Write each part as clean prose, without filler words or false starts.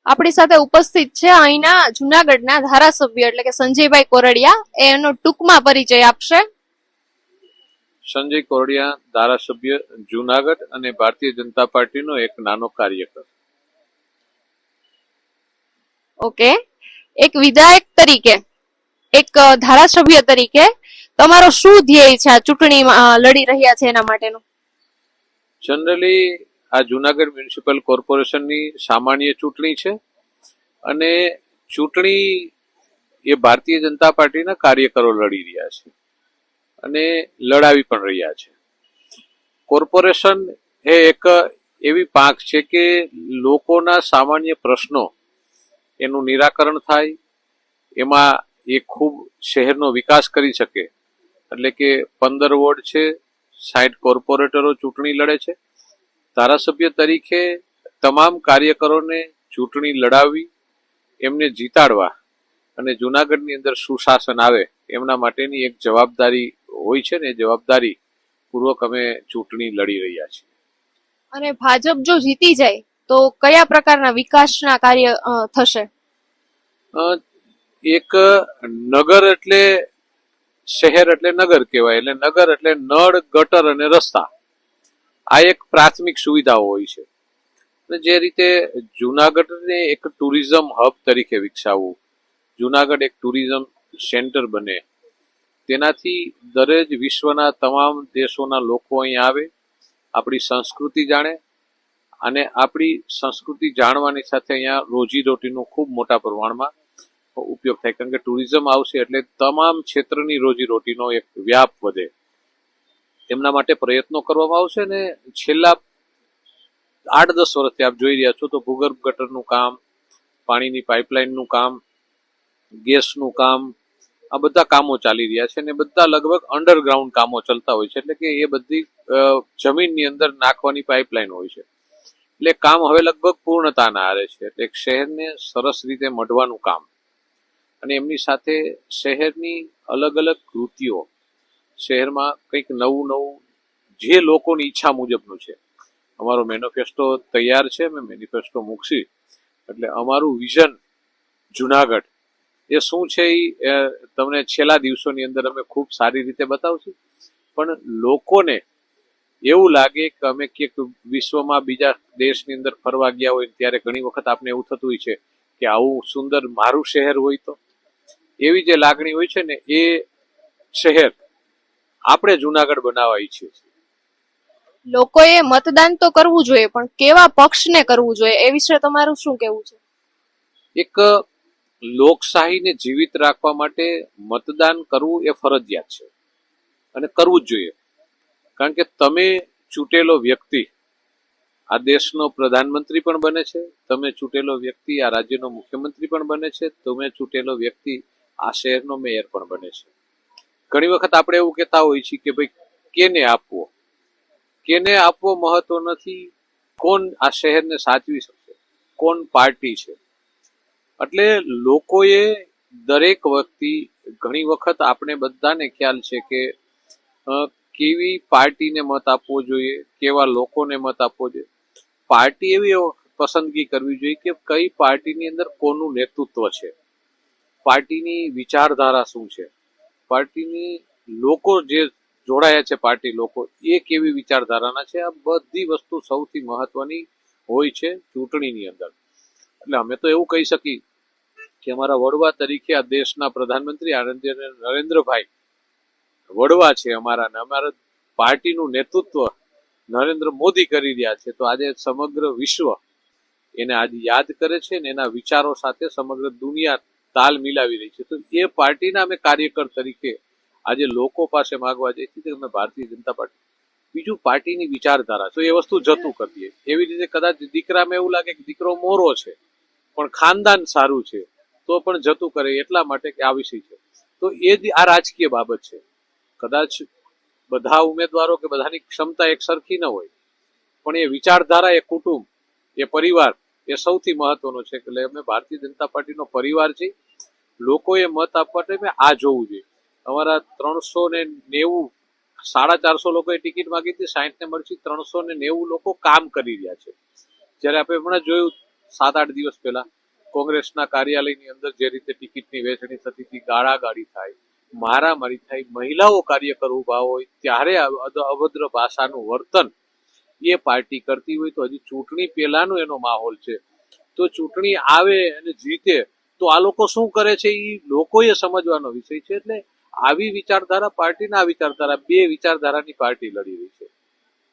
આપણી સાથે ઉપસ્થિત છે અહીંના જુનાગઢના ધારાસભ્ય એટલે કે સંજયભાઈ કોરડિયા. એનો ટૂંકમાં પરિચય આપશે. સંજય કોરડિયા, ધારાસભ્ય જુનાગઢ અને ભારતીય જનતા પાર્ટીનો એક નાનો કાર્યકર. ઓકે, એક વિધાયક તરીકે, એક ધારાસભ્ય તરીકે તમારો શું ધ્યેય છે આ ચૂંટણીમાં લડી રહ્યા છે એના માટેનો? જનરલી આ જુનાગઢ મ્યુનિસિપલ કોર્પોરેશનની સામાન્ય ચૂંટણી છે અને ચૂંટણી એ ભારતીય જનતા પાર્ટીના કાર્યકરો લડી રહ્યા છે અને લડાવી પણ રહ્યા છે. કોર્પોરેશન એ એક એવી પાંખ છે કે લોકોના સામાન્ય પ્રશ્નો એનું નિરાકરણ થાય, એમાં એ ખૂબ શહેરનો વિકાસ કરી શકે. એટલે કે 15 વોર્ડ છે, 60 કોર્પોરેટરો ચૂંટણી લડે છે. ધારાસભ્ય તરીકે તમામ કાર્યકરોને ચૂંટણી લડાવી, એમને જીતાડવા અને જુનાગઢની અંદર સુશાસન આવે એમના માટેની એક જવાબદારી હોય છે ને, એ જવાબદારી પૂર્વક અમે ચૂંટણી લડી રહ્યા છીએ. અને ભાજપ જો જીતી જાય તો કયા પ્રકારના વિકાસના કાર્ય થશે? એક નગર એટલે શહેર એટલે નગર કહેવાય, એટલે નગર એટલે નળ, ગટર અને રસ્તા. આ એક પ્રાથમિક સુવિધાઓ હોય છે. અને જે રીતે જુનાગઢને એક ટુરિઝમ હબ તરીકે વિકસાવવું, જુનાગઢ એક ટુરિઝમ સેન્ટર બને, તેનાથી દરેક વિશ્વના તમામ દેશોના લોકો અહીં આવે, આપણી સંસ્કૃતિ જાણે અને આપણી સંસ્કૃતિ જાણવાની સાથે અહીંયા રોજીરોટીનો ખૂબ મોટા પ્રમાણમાં ઉપયોગ થાય. કારણ કે ટુરિઝમ આવશે એટલે તમામ ક્ષેત્રની રોજીરોટીનો એક વ્યાપ વધે. એમના માટે પ્રયત્નો કરવામાં આવશે. ને છેલ્લા 8-10 વર્ષથી આપ જોઈ રહ્યા છો તો ભૂગર્ભ ગટરનું કામ, પાણીની પાઇપલાઇનનું કામ, ગેસનું કામ, આ બધા કામો ચાલી રહ્યા છે. અને બધા લગભગ અંડરગ્રાઉન્ડ કામો ચાલતા હોય છે. એટલે કે એ બધી જમીનની અંદર નાખવાની પાઇપલાઇન હોય છે. એટલે કામ હવે લગભગ પૂર્ણતાના આરે છે. એટલે શહેરને સરસ રીતે મઢવાનું કામ અને એમની સાથે શહેરની અલગ અલગ કૃતિઓ, શહેરમાં કંઈક નવું નવું જે લોકોની ઈચ્છા મુજબનું છે. અમારો મેનિફેસ્ટો તૈયાર છે, અમે મેનિફેસ્ટો મૂકશી એટલે અમારું વિઝન જુનાગઢ એ શું છે એ તમને છેલ્લા દિવસોની અંદર અમે ખૂબ સારી રીતે બતાવશું. પણ લોકોને એવું લાગે કે અમે ક્યાંક વિશ્વમાં બીજા દેશની અંદર ફરવા ગયા હોય ત્યારે ઘણી વખત આપણે એવું થતું હોય છે કે આવું સુંદર મારું શહેર હોય તો, એવી જે લાગણી હોય છે ને, એ શહેર આપણે જુનાગઢ બનાવવા ઈચ્છીએ છીએ. લોકોએ મતદાન તો કરવું જોઈએ, પણ કેવા પક્ષને કરવું જોઈએ એ વિશે તમારું શું કહેવું છે? એક લોકશાહીને જીવિત રાખવા માટે મતદાન કરવું એ ફરજિયાત છે અને કરવું જ જોઈએ. કારણ કે તમે ચૂંટેલો વ્યક્તિ આ દેશનો પ્રધાનમંત્રી પણ બને છે, તમે ચૂંટેલો વ્યક્તિ આ રાજ્યનો મુખ્યમંત્રી પણ બને છે, તમે ચૂંટેલો વ્યક્તિ આ શહેરનો મેયર પણ બને છે. ઘણી વખત આપણે એવું કહેતા હોઈએ છીએ કે ભાઈ કેને આપવો મહત્વ નથી, કોણ આ શહેરને સાચવી શકશે, કોણ પાર્ટી છે. એટલે લોકોએ દરેક વ્યક્તિ, ઘણી વખત આપણે બધાને ખ્યાલ છે કે કેવી પાર્ટીને મત આપવો જોઈએ, કેવા લોકોને મત આપવો જોઈએ. પાર્ટી એવી પસંદગી કરવી જોઈએ કે કઈ પાર્ટીની અંદર કોનું નેતૃત્વ છે, પાર્ટીની વિચારધારા શું છે, પાર્ટીની લોકો જે જોડાયા છે, પાર્ટી લોકો એ કેવી વિચારધારાના છે. આ બધી વસ્તુ સૌથી મહત્વની હોય છે ચૂંટણીની અંદર. એટલે અમે તો એવું કહી શકીએ કે અમારા વડવા તરીકે આ દેશના પ્રધાનમંત્રી નરેન્દ્રભાઈ વડવા છે અમારા, ને અમારા પાર્ટીનું નેતૃત્વ નરેન્દ્ર મોદી કરી રહ્યા છે. તો આજે સમગ્ર વિશ્વ એને આજે યાદ કરે છે ને એના વિચારો સાથે સમગ્ર દુનિયા તાલ મિલાવી રહી છે. તો એ પાર્ટીના અમે કાર્યકર તરીકે આજે લોકો પાસે માંગવા જઈએ છીએ કે અમે ભારતીય જનતા પાર્ટી, બીજું પાર્ટીની વિચારધારા તો એ વસ્તુ જતું કરીએ. એવી રીતે કદાચ દીકરામાં એવું લાગે કે દીકરો મોરો છે પણ ખાનદાન સારું છે તો પણ જતું કરે, એટલા માટે કે આ વિષય છે. તો એ જ આ રાજકીય બાબત છે. કદાચ બધા ઉમેદવારો કે બધાની ક્ષમતા એક સરખી ન હોય, પણ એ વિચારધારા, એ કુટુંબ, એ પરિવાર એ સૌથી મહત્વનો છે. એટલે અમે ભારતીય જનતા પાર્ટીનો પરિવાર છે. લોકોએ મત આપવા ટાઈમે આ જોવું જોઈએ. અમારા 390, 450 લોકોએ ટિકિટ માંગી હતી, 60 ને મળશે. 390 લોકો કામ કરી રહ્યા છે. જયારે આપણે હમણાં જોયું 7-8 દિવસ પહેલા કોંગ્રેસના કાર્યાલયની અંદર જે રીતે ટિકિટની વહેંચણી થતી હતી, ગાળાગાળી થાય, મારામારી થાય, મહિલાઓ કાર્યકર ઉભા હોય ત્યારે અભદ્ર ભાષાનું વર્તન એ પાર્ટી કરતી હોય, તો હજી ચૂંટણી પહેલાનો એનો માહોલ છે. તો ચૂંટણી આવે અને જીતે તો આ લોકો શું કરે છે એ લોકોએ સમજવાનો વિષય છે. એટલે આવી વિચારધારા પાર્ટીના આ વિચારધારા, બે વિચારધારાની પાર્ટી લડી રહી છે.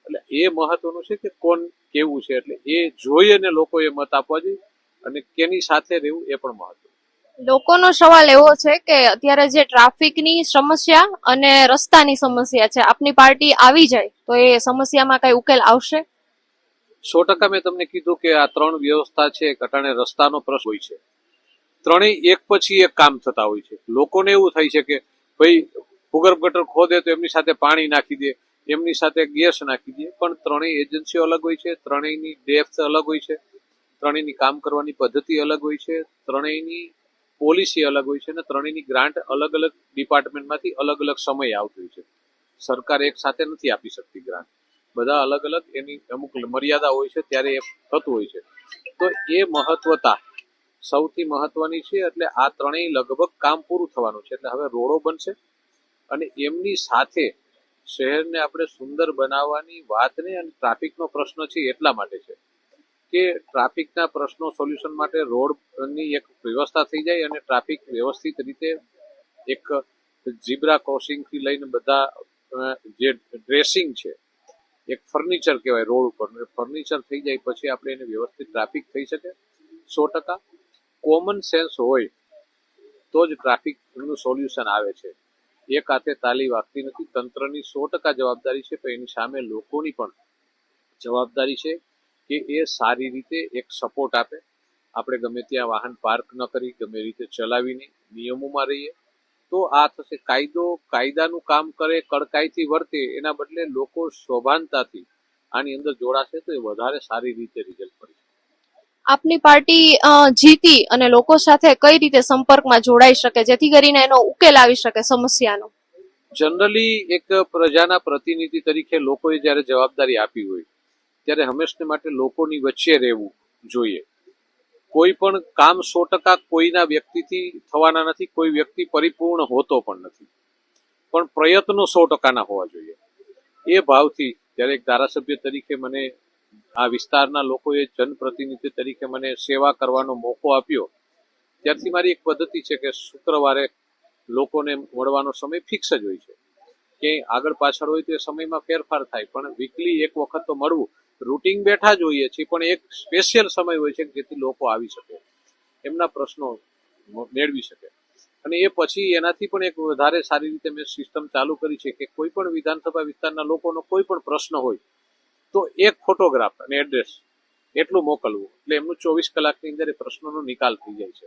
એટલે એ મહત્વનું છે કે કોણ કેવું છે. એટલે એ જોઈ અને લોકોએ મત આપવા જોઈએ અને કેની સાથે રહેવું એ પણ મહત્વ. લોકોનો સવાલ એવો છે કે અત્યારે જે ટ્રાફિકની સમસ્યા અને રસ્તાની સમસ્યા છે, આપની પાર્ટી આવી જાય તો એ સમસ્યામાં કઈ ઉકેલ આવશે? 100% મેં તમને કીધું કે આ ત્રણ વ્યવસ્થા છે, કટાણે રસ્તાનો પ્રશ્ન હોય છે. ત્રણેય એક પછી એક કામ થતા હોય છે. લોકોને એવું થાય છે કે ભાઈ ભૂગર્ભ ગટર ખોદે તો એમની સાથે પાણી નાખી દે, એમની સાથે ગેસ નાખી દે, પણ ત્રણેય એજન્સીઓ અલગ હોય છે, ત્રણેયની ડેપ્થ અલગ હોય છે, ત્રણેયની કામ કરવાની પદ્ધતિ અલગ હોય છે, ત્રણેયની પોલિસી અલગ હોય છે અને ત્રણેયની ગ્રાન્ટ અલગ અલગ ડિપાર્ટમેન્ટમાંથી અલગ અલગ સમય આવતી હોય છે. સરકાર એક સાથે નથી આપી શકતી ગ્રાન્ટ, બધા અલગ અલગ એની અમુક મર્યાદા હોય છે, ત્યારે એ થતું હોય છે. તો એ મહત્વતા સૌથી મહત્વની છે. એટલે આ ત્રણેય લગભગ કામ પૂરું થવાનું છે. એટલે હવે રોડો બનશે અને એમની સાથે શહેરને આપણે સુંદર બનાવવાની વાતને અને ટ્રાફિકનો પ્રશ્ન છે એટલા માટે છે કે ટ્રાફિકના પ્રશ્નો સોલ્યુશન માટે રોડની એક વ્યવસ્થા થઈ જાય અને ટ્રાફિક વ્યવસ્થિત રીતે એક ઝીબ્રા ક્રોસિંગથી લઈને બધા જે ડ્રેસિંગ છે, એક ફર્નિચર કહેવાય રોડ ઉપર, ફર્નિચર થઈ જાય પછી આપણે એને વ્યવસ્થિત ટ્રાફિક થઈ શકે. 100% કોમન સેન્સ હોય તો જ ટ્રાફિકનું સોલ્યુશન આવે છે. એક હાથે તાલી વાગતી નથી. તંત્રની 100% જવાબદારી છે, પણ એની સામે લોકોની પણ જવાબદારી છે કે એ સારી રીતે એક સપોર્ટ આપે. આપણે ગમે ત્યાં વાહન પાર્ક ન કરી, ગમે રીતે ચલાવીને નિયમોમાં રહીએ તો આ થશે. કાયદાનું કામ કરે, કડકાઈથી વર્તે, એના બદલે લોકો સભાનતાથી આની અંદર જોડાશે તો એ વધારે સારી રીતે રિઝલ્ટ મળશે. આપની પાર્ટી જીતી અને લોકો સાથે કઈ રીતે સંપર્કમાં જોડાઈ શકે જેથી કરીને એનો ઉકેલ આવી શકે સમસ્યાનો? જનરલી એક પ્રજાના પ્રતિનિધિ તરીકે લોકોએ જ્યારે જવાબદારી આપી હોય ત્યારે હંમેશને માટે લોકોની વચ્ચે રહેવું જોઈએ. કોઈ પણ કામ 100% કોઈના વ્યક્તિથી થવાના નથી. કોઈ વ્યક્તિ પરિપૂર્ણ હોતો પણ નથી, પણ પ્રયત્નો 100%ના હોવા જોઈએ. એ ભાવથી જ્યારે એક ધારાસભ્ય તરીકે મને આ વિસ્તારના લોકોએ જનપ્રતિનિધિ તરીકે મને સેવા કરવાનો મોકો આપ્યો, ત્યારથી મારી એક પદ્ધતિ છે કે શુક્રવારે લોકોને મળવાનો સમય ફિક્સ જ હોય છે. કે આગળ પાછળ હોય તો એ સમયમાં ફેરફાર થાય, પણ વીકલી એક વખત તો મળવું. રૂટિન બેઠા જ હોઈએ છીએ, પણ એક સ્પેશિયલ સમય હોય છે જેથી લોકો આવી શકે, એમના પ્રશ્નો મેળવી શકે. અને એ પછી એનાથી પણ એક વધારે સારી રીતે મેં સિસ્ટમ ચાલુ કરી છે કે કોઈ પણ વિધાનસભા વિસ્તારના લોકોનો કોઈ પણ પ્રશ્ન હોય તો એક ફોટોગ્રાફ અને એડ્રેસ એટલું મોકલવું, એટલે એમનું 24 કલાકની અંદર એ પ્રશ્નોનો નિકાલ થઈ જાય છે.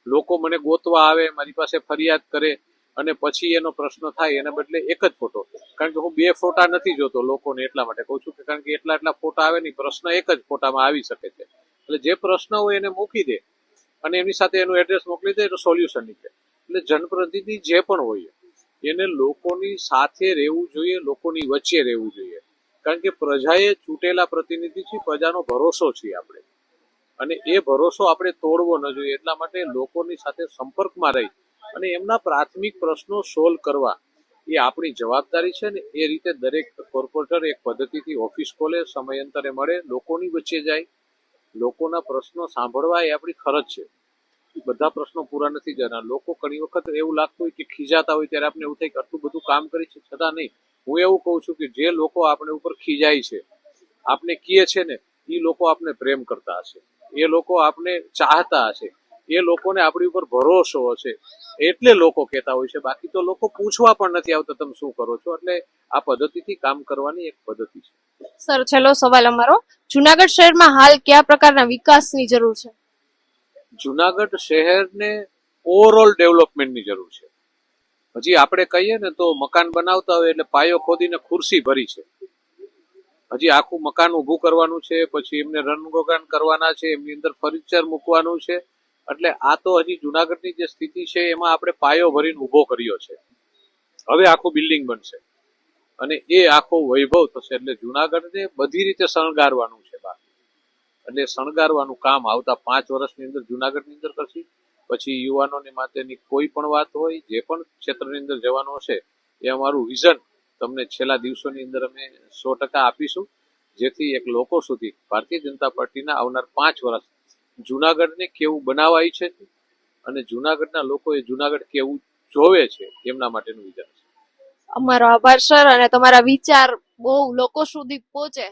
લોકો મને ગોતવા આવે, મારી પાસે ફરિયાદ કરે અને પછી એનો પ્રશ્ન થાય, એના બદલે એક જ ફોટો. કારણ કે હું 2 ફોટા નથી જોતો લોકોને, એટલા માટે કહું છું કે કારણ કે એટલા ફોટા આવે નહીં, પ્રશ્ન એક જ ફોટામાં આવી શકે છે. એટલે જે પ્રશ્ન હોય એને મૂકી દે અને એમની સાથે એનું એડ્રેસ મોકલી દે તો સોલ્યુશન નીકળે. એટલે જનપ્રતિનિધિ જે પણ હોય એને લોકોની સાથે રહેવું જોઈએ, લોકોની વચ્ચે રહેવું જોઈએ. કારણ કે પ્રજાએ ચૂંટેલા પ્રતિનિધિ છે, પ્રજાનો ભરોસો છે આપણે, અને એ ભરોસો આપણે તોડવો ન જોઈએ. એટલા માટે લોકોની સાથે સંપર્કમાં રહી અને એમના પ્રાથમિક પ્રશ્નો સોલ્વ કરવા એ આપણી જવાબદારી છે. ને એ રીતે દરેક કોર્પોરેટર એક પદ્ધતિથી ઓફિસ ખોલે, સમયાંતરે મળે, લોકોની વચ્ચે જાય, લોકોના પ્રશ્નો સાંભળવા એ આપણી ફરજ છે. બધા પ્રશ્નો પૂરા નથી જતા. લોકો ઘણી વખત એવું લાગતું હોય કે ખીજાતા હોય ત્યારે આપણે એવું થાય કે આટલું બધું કામ કરી છે છતાં નહીં. હું એવું કહું છું કે જે લોકો આપણે ઉપર ખીજાય છે, આપણે કીએ છે ને, એ લોકો આપણે પ્રેમ કરતા હશે, એ લોકો આપણે ચાહતા હશે, એ લોકોને આપણી ઉપર ભરોસો હશે, એટલે લોકો કહેતા હોય છે. બાકી તો લોકો પૂછવા પણ નથી આવતા તમે શું કરો છો. એટલે આ પદ્ધતિથી કામ કરવાની એક પદ્ધતિ છે. સર, છેલ્લો સવાલ અમારો, જુનાગઢ શહેરમાં હાલ કયા પ્રકારના વિકાસની જરૂર છે? જુનાગઢ શહેરને ઓવરઓલ ડેવલપમેન્ટની જરૂર છે. હજી આપણે કહીએ ને તો મકાન બનાવતા હોય એટલે પાયો ખોદીને ખુરશી ભરી છે. હજી આખું મકાન ઊભું કરવાનું છે, પછી એમને રંગરોગાન કરવાના છે, એમની અંદર ફર્નિચર મૂકવાનું છે. એટલે આ તો હજી જુનાગઢની જે સ્થિતિ છે એમાં આપણે પાયો ભરીને ઊભો કર્યો છે. હવે આખું બિલ્ડિંગ બનશે અને એ આખો વૈભવ થશે. એટલે જુનાગઢને બધી રીતે શણગારવાનું છે. એટલે શણગારવાનું કામ આવતા 5 વર્ષની અંદર જુનાગઢની અંદર કરશી. પછી યુવાનોની માટેની કોઈ પણ વાત હોય, જે પણ ક્ષેત્રની અંદર જવાનું હશે, એ અમારું વિઝન તમને છેલ્લા દિવસોની અંદર અમે 100% આપીશું, જેથી એક લોકો સુધી ભારતીય જનતા પાર્ટીના આવનાર 5 વર્ષ જુનાગઢને કેવું બનાવવા ઈચ્છે છે અને જુનાગઢના લોકોએ જુનાગઢ કેવું જોવે છે એમના માટેનું વિચાર છે. અમારો આભાર સર, અને તમારા વિચાર બહુ લોકો સુધી પહોંચે